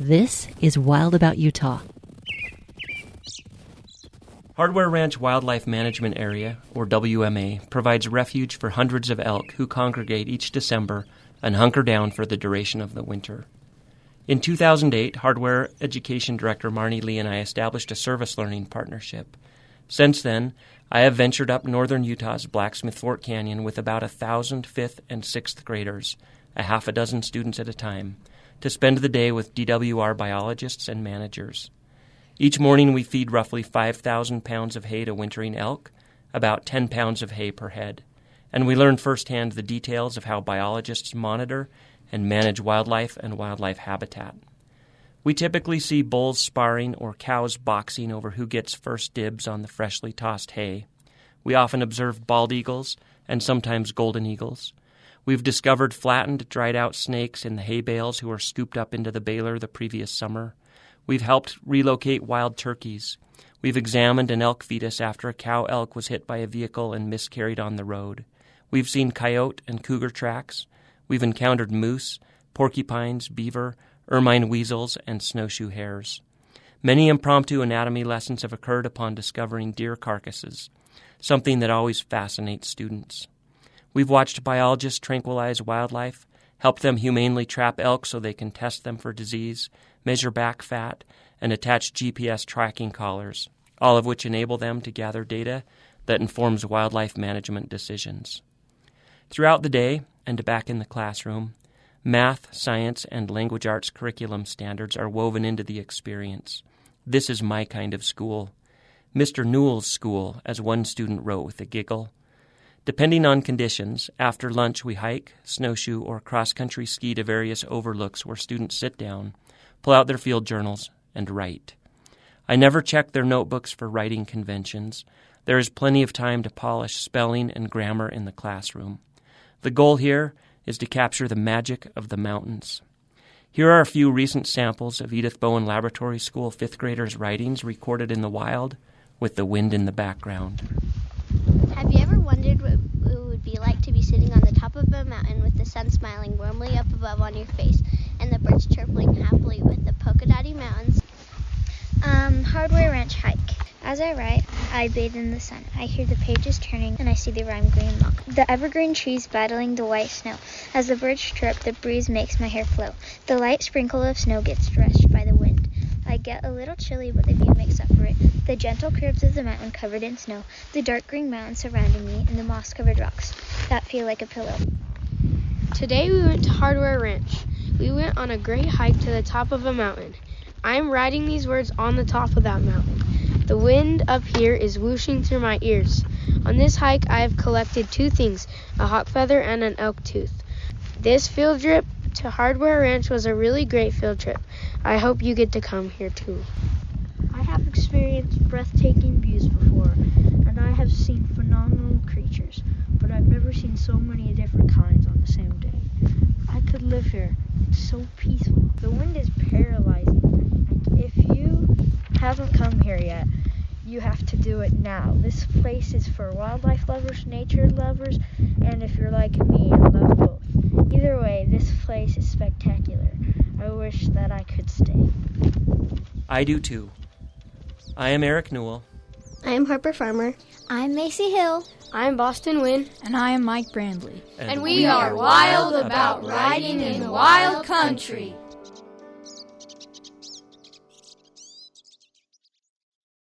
This is Wild About Utah. Hardware Ranch Wildlife Management Area, or WMA, provides refuge for hundreds of elk who congregate each December and hunker down for the duration of the winter. In 2008, Hardware Education Director Marnie Lee and I established a service learning partnership. Since then, I have ventured up northern Utah's Blacksmith Fork Canyon with about 1,000 5th and 6th graders, a half a dozen students at a time, to spend the day with DWR biologists and managers. Each morning we feed roughly 5,000 pounds of hay to wintering elk, about 10 pounds of hay per head, and we learn firsthand the details of how biologists monitor and manage wildlife and wildlife habitat. We typically see bulls sparring or cows boxing over who gets first dibs on the freshly tossed hay. We often observe bald eagles and sometimes golden eagles. We've discovered flattened, dried-out snakes in the hay bales who were scooped up into the baler the previous summer. We've helped relocate wild turkeys. We've examined an elk fetus after a cow elk was hit by a vehicle and miscarried on the road. We've seen coyote and cougar tracks. We've encountered moose, porcupines, beaver, ermine weasels, and snowshoe hares. Many impromptu anatomy lessons have occurred upon discovering deer carcasses, something that always fascinates students. We've watched biologists tranquilize wildlife, help them humanely trap elk so they can test them for disease, measure back fat, and attach GPS tracking collars, all of which enable them to gather data that informs wildlife management decisions. Throughout the day and back in the classroom, math, science, and language arts curriculum standards are woven into the experience. This is my kind of school. Mr. Newell's school, as one student wrote with a giggle. Depending on conditions, after lunch we hike, snowshoe, or cross-country ski to various overlooks where students sit down, pull out their field journals, and write. I never check their notebooks for writing conventions. There is plenty of time to polish spelling and grammar in the classroom. The goal here is to capture the magic of the mountains. Here are a few recent samples of Edith Bowen Laboratory School 5th graders' writings recorded in the wild with the wind in the background. Have you ever wondered what it would be like to be sitting on the top of a mountain with the sun smiling warmly up above on your face and the birds chirping happily with the polka dotty mountains? Hardware Ranch hike. As I write, I bathe in the sun. I hear the pages turning, and I see the rime green mock. The evergreen trees battling the white snow. As the birds chirp, the breeze makes my hair flow. The light sprinkle of snow gets dressed by the wind. I get a little chilly, but the view makes up for it. The gentle curves of the mountain covered in snow, the dark green mountains surrounding me, and the moss-covered rocks that feel like a pillow. Today we went to Hardware Ranch. We went on a great hike to the top of a mountain. I am writing these words on the top of that mountain. The wind up here is whooshing through my ears. On this hike I have collected two things, a hawk feather and an elk tooth. This field trip to Hardware Ranch was a really great field trip. I hope you get to come here too. I have experienced breathtaking views before, and I have seen phenomenal creatures, but I've never seen so many different kinds on the same day. I could live here. It's so peaceful. The wind is paralyzing. If you haven't come here yet, you have to do it now. This place is for wildlife lovers, nature lovers, and if you're like me and love both. Either way, this place is spectacular. I wish that I could stay. I do too. I am Eric Newell. I am Harper Farmer. I'm Macy Hill. I'm Boston Wynn. And I am Mike Brandley. And we are wild about riding in wild country.